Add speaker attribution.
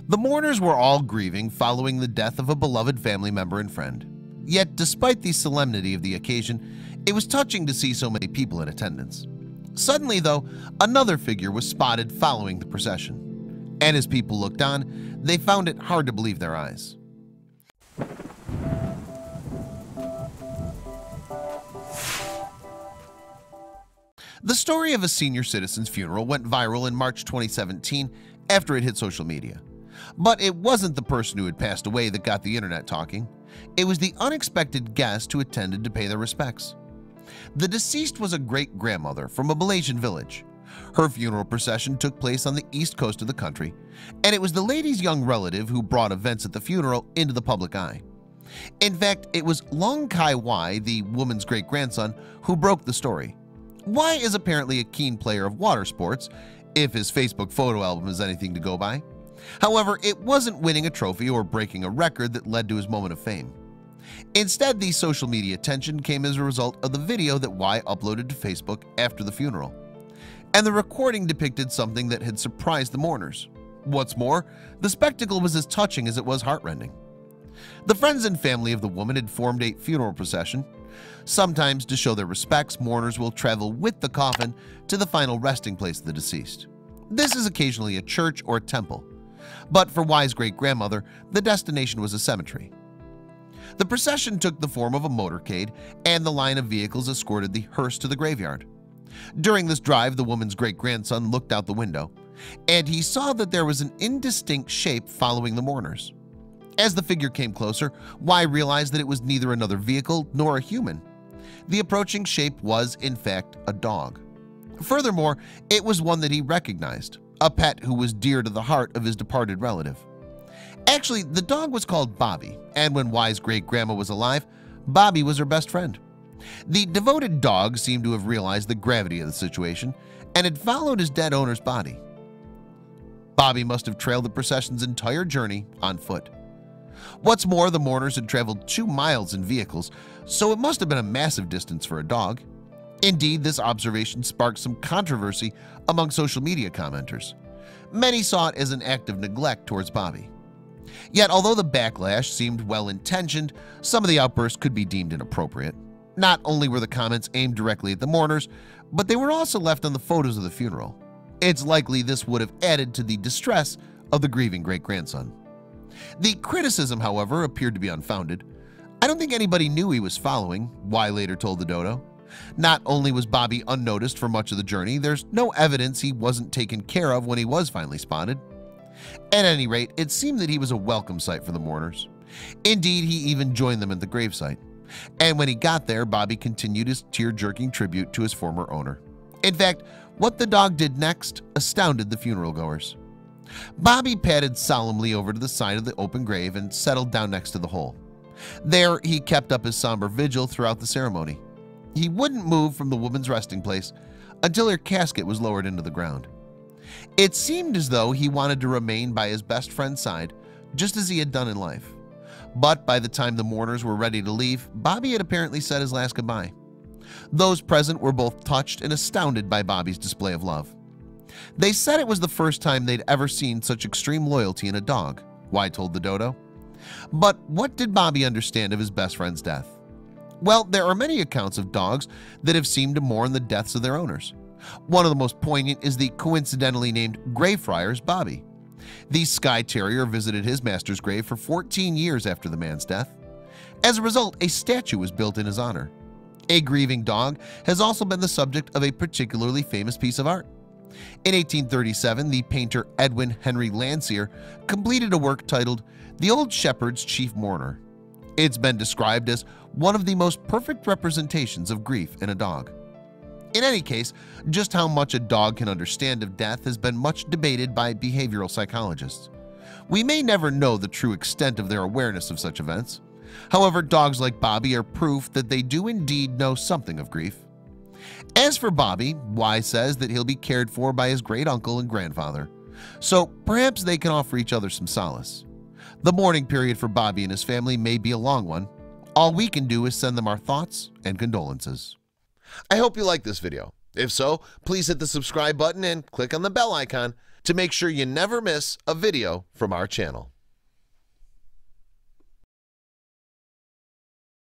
Speaker 1: The mourners were all grieving following the death of a beloved family member and friend. Yet, despite the solemnity of the occasion, it was touching to see so many people in attendance. Suddenly, though, another figure was spotted following the procession, and as people looked on, they found it hard to believe their eyes. The story of a senior citizen's funeral went viral in March 2017 after it hit social media. But it wasn't the person who had passed away that got the internet talking. It was the unexpected guest who attended to pay their respects. The deceased was a great-grandmother from a Malaysian village. Her funeral procession took place on the east coast of the country, and it was the lady's young relative who brought events at the funeral into the public eye. In fact, it was Long Kai Wai, the woman's great-grandson, who broke the story. Wai is apparently a keen player of water sports, if his Facebook photo album is anything to go by. However, it wasn't winning a trophy or breaking a record that led to his moment of fame. Instead, the social media attention came as a result of the video that Wai uploaded to Facebook after the funeral. And the recording depicted something that had surprised the mourners. What's more, the spectacle was as touching as it was heartrending. The friends and family of the woman had formed a funeral procession. Sometimes, to show their respects, mourners will travel with the coffin to the final resting place of the deceased. This is occasionally a church or a temple, but for Wai's great-grandmother, the destination was a cemetery. The procession took the form of a motorcade, and the line of vehicles escorted the hearse to the graveyard. During this drive, the woman's great-grandson looked out the window, and he saw that there was an indistinct shape following the mourners. As the figure came closer, Wai realized that it was neither another vehicle nor a human. The approaching shape was, in fact, a dog. Furthermore, it was one that he recognized, a pet who was dear to the heart of his departed relative. Actually, the dog was called Bobby, and when Wai's great-grandma was alive, Bobby was her best friend. The devoted dog seemed to have realized the gravity of the situation and had followed his dead owner's body. Bobby must have trailed the procession's entire journey on foot. What's more, the mourners had traveled 2 miles in vehicles, so it must have been a massive distance for a dog. Indeed, this observation sparked some controversy among social media commenters. Many saw it as an act of neglect towards Bobby. Yet, although the backlash seemed well-intentioned, some of the outbursts could be deemed inappropriate. Not only were the comments aimed directly at the mourners, but they were also left on the photos of the funeral. It's likely this would have added to the distress of the grieving great-grandson. The criticism, however, appeared to be unfounded. I don't think anybody knew he was following, Wai later told the Dodo. Not only was Bobby unnoticed for much of the journey, there's no evidence he wasn't taken care of when he was finally spotted. At any rate, it seemed that he was a welcome sight for the mourners. Indeed, he even joined them at the gravesite. And when he got there, Bobby continued his tear-jerking tribute to his former owner. In fact, what the dog did next astounded the funeral goers. Bobby padded solemnly over to the side of the open grave and settled down next to the hole. There, he kept up his somber vigil throughout the ceremony. He wouldn't move from the woman's resting place until her casket was lowered into the ground. It seemed as though he wanted to remain by his best friend's side, just as he had done in life. But by the time the mourners were ready to leave, Bobby had apparently said his last goodbye. Those present were both touched and astounded by Bobby's display of love. They said it was the first time they'd ever seen such extreme loyalty in a dog, Wai told the Dodo. But what did Bobby understand of his best friend's death? Well, there are many accounts of dogs that have seemed to mourn the deaths of their owners. One of the most poignant is the coincidentally named Greyfriars Bobby. The Skye Terrier visited his master's grave for 14 years after the man's death. As a result, a statue was built in his honor. A grieving dog has also been the subject of a particularly famous piece of art. In 1837, the painter Edwin Henry Landseer completed a work titled The Old Shepherd's Chief Mourner. It's been described as one of the most perfect representations of grief in a dog. In any case, just how much a dog can understand of death has been much debated by behavioral psychologists. We may never know the true extent of their awareness of such events. However, dogs like Bobby are proof that they do indeed know something of grief. As for Bobby, Wai says that he'll be cared for by his great-uncle and grandfather, so perhaps they can offer each other some solace. The mourning period for Bobby and his family may be a long one. All we can do is send them our thoughts and condolences. I hope you liked this video. If so, please hit the subscribe button and click on the bell icon to make sure you never miss a video from our channel.